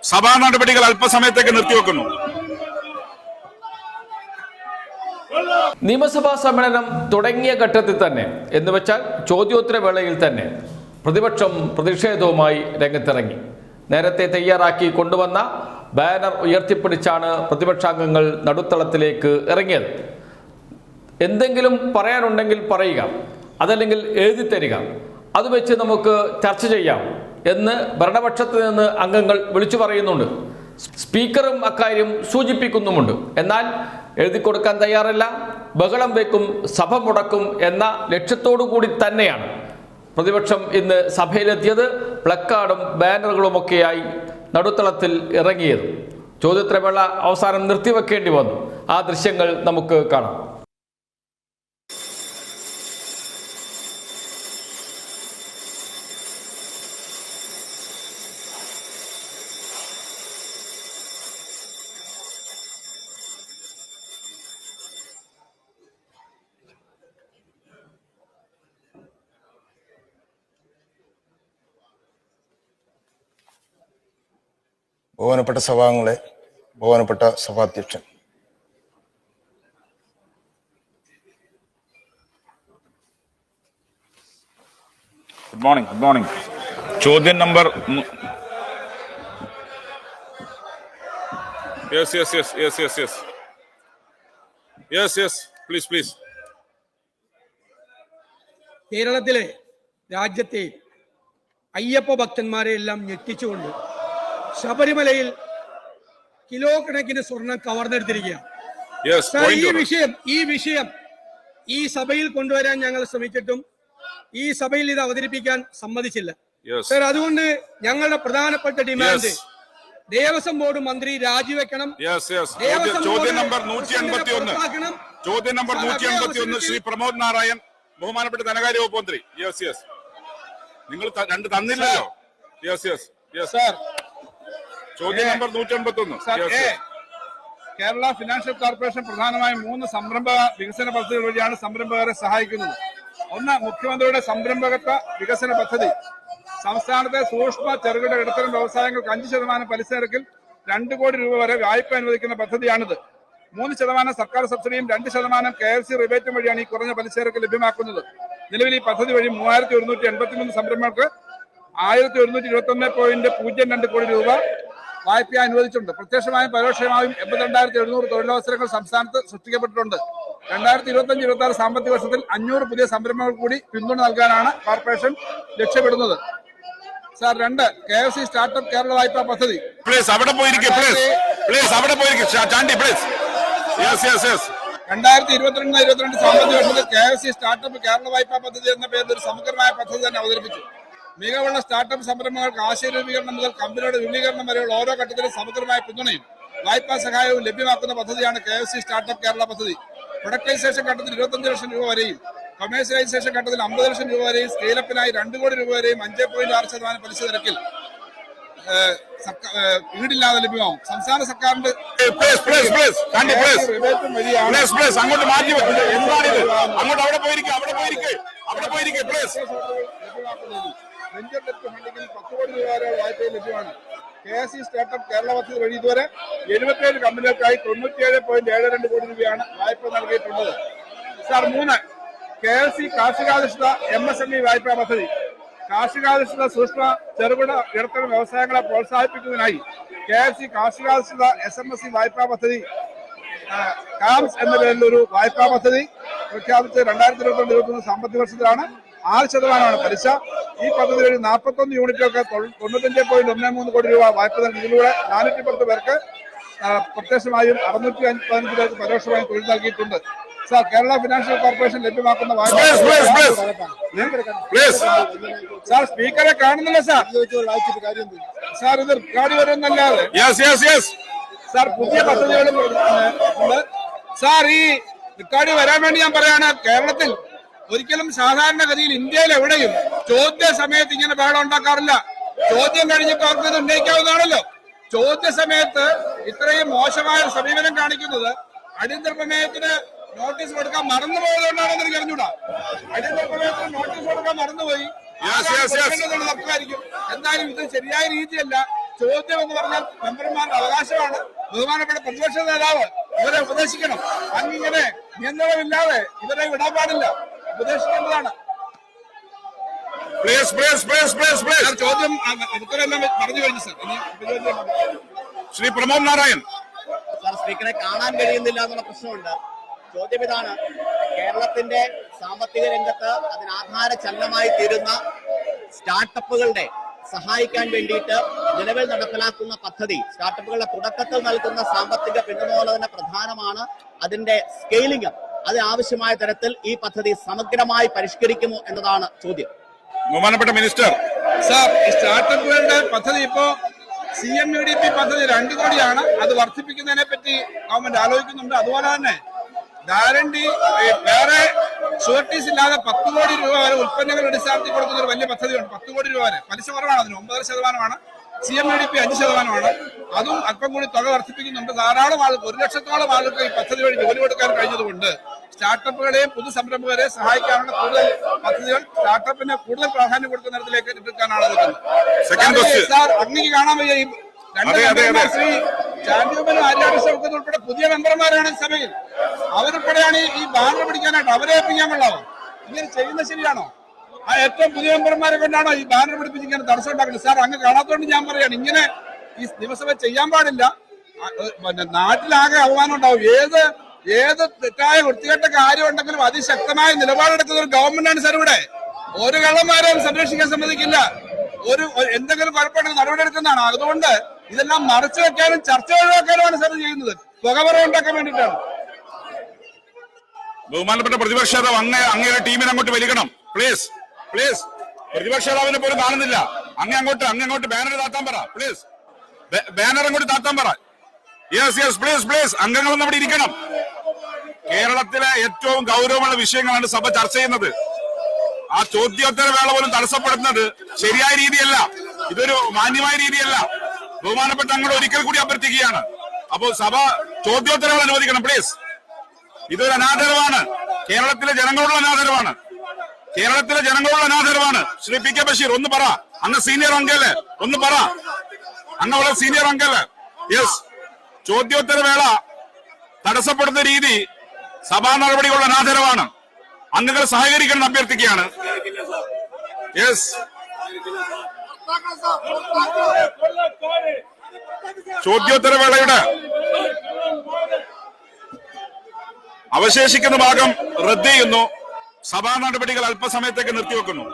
സഭാ നടപടികൾ അല്പസമയത്തേക്ക് നിർത്തിവെക്കുന്നു. നിയമസഭാ സമ്മേളനം തുടങ്ങിയ ഘട്ടത്തിൽ തന്നെ എന്നുവെച്ചാൽ ചോദ്യോത്തര വേളയിൽ തന്നെ പ്രതിപക്ഷം പ്രതിഷേധവുമായി രംഗത്തിറങ്ങി. നേരത്തെ തയ്യാറാക്കി കൊണ്ടുവന്ന ബാനർ ഉയർത്തിപ്പിടിച്ചാണ് പ്രതിപക്ഷാംഗങ്ങൾ നടുത്തളത്തിലേക്ക് ഇറങ്ങിയത്. എന്തെങ്കിലും പറയാനുണ്ടെങ്കിൽ പറയുക, അതല്ലെങ്കിൽ എഴുതി തരിക, അത് വെച്ച് നമുക്ക് ചർച്ച ചെയ്യാം എന്ന് ഭരണപക്ഷത്ത് നിന്ന് അംഗങ്ങൾ വിളിച്ചു പറയുന്നുണ്ട്. സ്പീക്കറും അക്കാര്യം സൂചിപ്പിക്കുന്നുമുണ്ട്. എന്നാൽ എഴുതി കൊടുക്കാൻ തയ്യാറല്ല, ബഹളം വയ്ക്കും, സഭ മുടക്കും എന്ന ലക്ഷ്യത്തോടു കൂടി തന്നെയാണ് പ്രതിപക്ഷം ഇന്ന് സഭയിലെത്തിയത്. പ്ലക്കാർഡും ബാനറുകളുമൊക്കെയായി നടുത്തളത്തിൽ ഇറങ്ങിയത്. ചോദ്യോത്തരവേള അവസാനം നിർത്തിവെക്കേണ്ടി വന്നു. ആ ദൃശ്യങ്ങൾ നമുക്ക് കാണാം. ബഹുമാനപ്പെട്ട സഭാംഗങ്ങളെ, ബഹുമാനപ്പെട്ട സഭാധ്യക്ഷൻ, ഗുഡ് മോർണിംഗ്. Good morning. ചോദ്യം നമ്പർ പ്ലീസ്. കേരളത്തിലെ രാജ്യത്തെ അയ്യപ്പ ഭക്തന്മാരെ എല്ലാം ഞെട്ടിച്ചുകൊണ്ട് ശബരിമലയിൽ കിലോ കണക്കിന് സ്വർണം കവർന്നെടുത്തിരിക്കുകയാണ്. ഈ വിഷയം ഈ സഭയിൽ കൊണ്ടുവരാൻ ഞങ്ങൾ ശ്രമിച്ചിട്ടും ഈ സഭയിൽ ഇത് അവതരിപ്പിക്കാൻ സമ്മതിച്ചില്ല. സർ, അതുകൊണ്ട് ഞങ്ങളുടെ പ്രധാനപ്പെട്ട ഡിമാൻഡ് ദേവസ്വം ബോർഡ് മന്ത്രി രാജിവെക്കണം. ചോദ്യം നമ്പർ 181 ശ്രീ പ്രമോദ് നാരായൺ, ബഹുമാനപ്പെട്ട ധനകാര്യ വകുപ്പ് മന്ത്രി. നിങ്ങൾ രണ്ട് തന്നില്ലല്ലോ. ചോദ്യം നമ്പർ 181. കേരള ഫിനാൻഷ്യൽ കോർപ്പറേഷൻ പ്രധാനമായും 3 സംരംഭ വികസന പദ്ധതികൾ വഴിയാണ് സംരംഭകരെ സഹായിക്കുന്നത്. ഒന്ന്, മുഖ്യമന്ത്രിയുടെ സംരംഭകത്വ വികസന പദ്ധതി. സംസ്ഥാനത്തെ സൂക്ഷ്മ ചെറുകിട ഇടത്തരം വ്യവസായങ്ങൾക്ക് 5% പലിശ നിരക്കിൽ 2 കോടി രൂപ വരെ വായ്പ അനുവദിക്കുന്ന പദ്ധതിയാണിത്. 3% സർക്കാർ സബ്സിഡിയും 2% KFC റിബേറ്റും വഴിയാണ് ഈ കുറഞ്ഞ പലിശ നിരക്ക് ലഭ്യമാക്കുന്നത്. നിലവിൽ ഈ പദ്ധതി വഴി 3183 സംരംഭകർക്ക് 1121.02 കോടി രൂപ വായ്പ അനുവദിച്ചിട്ടുണ്ട്. പ്രത്യക്ഷമായും പരോക്ഷമായും 82,700 തൊഴിലവസരങ്ങൾ സംസ്ഥാനത്ത് സൃഷ്ടിക്കപ്പെട്ടിട്ടുണ്ട്. 2025-26 സാമ്പത്തിക വർഷത്തിൽ 500 പുതിയ സംരംഭങ്ങൾ കൂടി പിന്തുണ നൽകാനാണ് കോർപ്പറേഷൻ ലക്ഷ്യമിടുന്നത്. സാർ, 2, KFC സ്റ്റാർട്ടപ്പ് കേരള വായ്പാ പദ്ധതി. 2022 സാമ്പത്തിക വർഷത്തിൽ KFC സ്റ്റാർട്ടപ്പ് കേരള വായ്പാ പദ്ധതി എന്ന പേരിൽ ഒരു സമഗ്രമായ പദ്ധതി തന്നെ അവതരിപ്പിച്ചു. മികവുള്ള സ്റ്റാർട്ടപ്പ് സംരംഭങ്ങൾക്ക് ആശയ രൂപീകരണം മുതൽ കമ്പനിയുടെ വിപുലീകരണം വരെയുള്ള ഓരോ ഘട്ടത്തിലും സമഗ്രമായ പിന്തുണയും വായ്പാ സഹായവും ലഭ്യമാക്കുന്ന പദ്ധതിയാണ് KFC സ്റ്റാർട്ടപ്പ് കേരള പദ്ധതി. പ്രൊഡക്ടൈസേഷൻ ഘട്ടത്തിൽ 25 ലക്ഷം രൂപ വരെയും കൊമേഴ്സ്യലൈസേഷൻ ഘട്ടത്തിൽ 50 ലക്ഷം രൂപ വരെയും സ്കെയിലപ്പിനായി 2 കോടി രൂപ വരെയും 5.6% പലിശ നിരക്കിൽ വീടില്ലാതെ ലഭ്യമാവും. സംസ്ഥാന സർക്കാരിന്റെ വെഞ്ചർ ഡെപ്റ്റ് ഫണ്ടിങ്ങിൽ 10 കോടി രൂപ വരെ വായ്പ ലഭ്യമാണ്. KFC സ്റ്റാർട്ടപ്പ് കേരള പദ്ധതി വഴി ഇതുവരെ 77 കമ്പനികൾക്കായി 97.72 കോടി രൂപയാണ് വായ്പ നൽകിയിട്ടുള്ളത്. സാർ, 3, KFC കാർഷികാധിഷ്ഠിത MSME വായ്പാ പദ്ധതി. കാർഷികാധിഷ്ഠിത സൂക്ഷ്മ ചെറുകിട ഇടത്തരം വ്യവസായങ്ങളെ പ്രോത്സാഹിപ്പിക്കുന്നതിനായി KFC കാർഷികാധിഷ്ഠിത SMSE വായ്പാ പദ്ധതി കാംസ് എന്ന പേരിൽ ഒരു വായ്പാ പദ്ധതി പ്രഖ്യാപിച്ച് 2022-23 സാമ്പത്തിക വർഷത്തിലാണ്. 6% പലിശ. ഈ പദ്ധതി വഴി 41 യൂണിറ്റുകൾക്ക് 95.13 കോടി രൂപ വായ്പ നൽകി. ഇതിലൂടെ 410 പേർക്ക് പ്രത്യക്ഷമായും 615 പേർക്ക് പരോക്ഷമായും തൊഴിൽ നൽകിയിട്ടുണ്ട്. സാർ, കേരള ഫിനാൻഷ്യൽ കോർപ്പറേഷൻ ലഭ്യമാക്കുന്ന വായ്പ. സാർ, സ്പീക്കറെ കാണുന്നില്ല സാർ. സാർ, ഇത് റെക്കോർഡ് വരുന്നല്ലാതെ. സാർ, പുതിയ പദ്ധതികളും ഉണ്ട്. സാർ, ഈ റെക്കോർഡ് വരാൻ വേണ്ടി ഞാൻ പറയാണ്, കേരളത്തിൽ ഒരിക്കലും സാധാരണഗതിയിൽ ഇന്ത്യയിൽ എവിടെയും ചോദ്യ സമയത്ത് ഇങ്ങനെ ബഹളം ഉണ്ടാക്കാറില്ല. ചോദ്യം കഴിഞ്ഞിട്ട് അവർക്ക് ഇത് ഉന്നയിക്കാവുന്നതാണല്ലോ. ചോദ്യ സമയത്ത് ഇത്രയും മോശമായ സമീപനം കാണിക്കുന്നത് അടിയന്തര പ്രമേയത്തിന് നോട്ടീസ് കൊടുക്കാൻ മറന്നുപോയതുകൊണ്ടാണെന്ന് എനിക്ക് അറിഞ്ഞൂടാ. അടിയന്തര പ്രമേയത്തിന് നോട്ടീസ് കൊടുക്കാൻ മറന്നുപോയി. തർക്കമായിരിക്കും. എന്തായാലും ഇത് ശരിയായ രീതിയല്ല. ചോദ്യം എന്ന് പറഞ്ഞാൽ മെമ്പർമാരുടെ അവകാശമാണ്. ബഹുമാനപ്പെട്ട പ്രതിപക്ഷ നേതാവ് ഇവരെ ഉപദേശിക്കണം. അങ്ങിങ്ങനെ നിയന്ത്രണമില്ലാതെ ഇവരെ വിടാൻ പാടില്ല, ഉപദേശിക്കേണ്ടതാണ്. ചോദ്യം ഉത്തരവെല്ലാം പറഞ്ഞു കഴിഞ്ഞു സർ. ശ്രീ പ്രമോദ് നാരായൺ. സാർ, സ്പീക്കറെ കാണാൻ കഴിയുന്നില്ല എന്നുള്ള പ്രശ്നമുണ്ട്. ചോദ്യം ഇതാണ്: കേരളത്തിന്റെ സാമ്പത്തിക രംഗത്ത് അതിനാധാര ചലനമായി തീരുന്ന സ്റ്റാർട്ടപ്പുകളുടെ സഹായിക്കാൻ വേണ്ടിയിട്ട് നിലവിൽ നടപ്പിലാക്കുന്ന പദ്ധതി, സ്റ്റാർട്ടപ്പുകളുടെ തുടക്കത്തിൽ നൽകുന്ന സാമ്പത്തിക പിന്തുണ തന്നെ പ്രധാനമാണ്. അതിന്റെ സ്കെയിലിംഗ്, അതിനാവശ്യമായ തരത്തിൽ ഈ പദ്ധതി സമഗ്രമായി പരിഷ്കരിക്കുമോ എന്നതാണ് ചോദ്യം. ബഹുമാനപ്പെട്ട മിനിസ്റ്റർ. സാർ, ഈ സ്റ്റാർട്ടപ്പുകളുടെ പദ്ധതി ഇപ്പോ CMUDP പദ്ധതി 2 കോടിയാണ്. അത് വർദ്ധിപ്പിക്കുന്നതിനെ പറ്റി ഗവൺമെന്റ് ആലോചിക്കുന്നുണ്ട്. അതുപോലെ തന്നെ ഗ്യാരണ്ടി വേറെ ഷുവർട്ടീസ് ഇല്ലാതെ 10 കോടി രൂപ വരെ ഉൽപ്പന്നങ്ങൾ അടിസ്ഥാനത്തിൽ കൊടുക്കുന്ന ഒരു വലിയ പദ്ധതിയുണ്ട്. 10 കോടി രൂപ വരെ. പലിശ കുറവാണ്, അതിന് 9% CMUDP 5%. അതും അല്പം കൂടി തുക വർദ്ധിപ്പിക്കുന്നുണ്ട്. ധാരാളം ആളുകൾ, 1 ലക്ഷത്തോളം ആളുകൾക്ക് ഈ പദ്ധതി വഴി ജോലി കൊടുക്കാൻ കഴിഞ്ഞതുകൊണ്ട് സ്റ്റാർട്ടപ്പുകളെയും പുതുസംരംഭകരെയും സഹായിക്കാനുള്ള കൂടുതൽ പദ്ധതികൾ സ്റ്റാർട്ടപ്പിന് കൂടുതൽ പ്രാധാന്യം കൊടുക്കുന്ന തരത്തിലേക്ക് എടുക്കാനാണ് സാർ. അങ്ങേക്ക് കാണാൻ വയ്യ ഈ 2 മെമ്പർമാർ, ശ്രീ ചാണ്ടിയമ്മനും ആര്യാടൻ ഉൾപ്പെടെ പുതിയ മെമ്പർമാരാണ് സഭയിൽ. അവരുൾപ്പെടെയാണ് ഈ ബാനർ പിടിക്കാനായിട്ട്. അവരെ ഏൽപ്പിക്കാൻ കൊള്ളാമോ? ഇങ്ങനെ ചെയ്യുന്നത് ശരിയാണോ? ആ ഏറ്റവും പുതിയ മെമ്പർമാരെ കൊണ്ടാണോ ഈ ബാനർ പിടിപ്പിച്ചിങ്ങനെ തടസ്സം ഉണ്ടാക്കുന്നത്? സാർ, അങ്ങ് കാണാത്തതുകൊണ്ട് ഞാൻ പറയാണ്, ഇങ്ങനെ ഈ നിയമസഭ ചെയ്യാൻ പാടില്ല. നാട്ടിലാകെ അപമാനം ഉണ്ടാവും. ഏത് തെറ്റായ വൃത്തികെട്ട കാര്യം ഉണ്ടെങ്കിലും അതിശക്തമായ നിലപാടെടുക്കുന്ന ഒരു ഗവൺമെന്റാണ് സാർ ഇവിടെ. ഒരു കള്ളന്മാരെയും സംരക്ഷിക്കാൻ സമ്മതിക്കില്ല. എന്തെങ്കിലും കുഴപ്പമുണ്ടെങ്കിൽ നടപടിയെടുക്കുന്നതാണ്. അതുകൊണ്ട് ഇതെല്ലാം മറച്ചു വെക്കാനും ചർച്ച ഒഴിവാക്കാനുമാണ് സാർ ചെയ്യുന്നത്. പുകപറ ഉണ്ടാക്കാൻ വേണ്ടിയിട്ടാണ്. ബഹുമാനപ്പെട്ട പ്രതിപക്ഷ നേതാവ് അങ്ങയുടെ ടീമിനെ അങ്ങോട്ട് വലിക്കണം. പ്ലീസ്. പ്രതിപക്ഷ നേതാവിനെ പോലും കാണുന്നില്ല. അങ്ങോട്ട് ബാനർ താത്താൻ പറ. പ്ലീസ്, ബാനർ അങ്ങോട്ട് താത്താൻ പറ. Yes please. അംഗങ്ങളൊന്നും അവിടെ ഇരിക്കണം. കേരളത്തിലെ ഏറ്റവും ഗൗരവമുള്ള വിഷയങ്ങളാണ് സഭ ചർച്ച ചെയ്യുന്നത്. ആ ചോദ്യോത്തര വേള പോലും തടസ്സപ്പെടുന്നത് ശരിയായ രീതിയല്ല. ഇതൊരു മാന്യമായ രീതിയല്ല. ബഹുമാനപ്പെട്ട അംഗങ്ങൾ ഒരിക്കൽ കൂടി അഭ്യർത്ഥിക്കുകയാണ്. അപ്പോൾ സഭ ചോദ്യോത്തരങ്ങൾ അനുവദിക്കണം പ്ലീസ്. ഇതൊരു അനാദരവാണ്. കേരളത്തിലെ ജനങ്ങളോടുള്ള അനാദരവാണ്. ശ്രീ PK ബഷീർ, ഒന്ന് പറ. അങ്ങ് സീനിയർ അംഗല്ലേ, ഒന്ന് പറ. അങ്ങ് സീനിയർ അംഗല്ലേ. യെസ്. ചോദ്യോത്തര വേള തടസ്സപ്പെടുന്ന രീതി സഭാ നടപടികളുടെ അനാദരവാണ്. അംഗങ്ങൾ സഹകരിക്കണം അഭ്യർത്ഥിക്കുകയാണ്. യെസ്. ചോദ്യോത്തര വേളയുടെ അവശേഷിക്കുന്ന ഭാഗം റദ്ദ് ചെയ്യുന്നു. സഭാ നടപടികൾ അല്പസമയത്തേക്ക് നിർത്തിവെക്കുന്നു.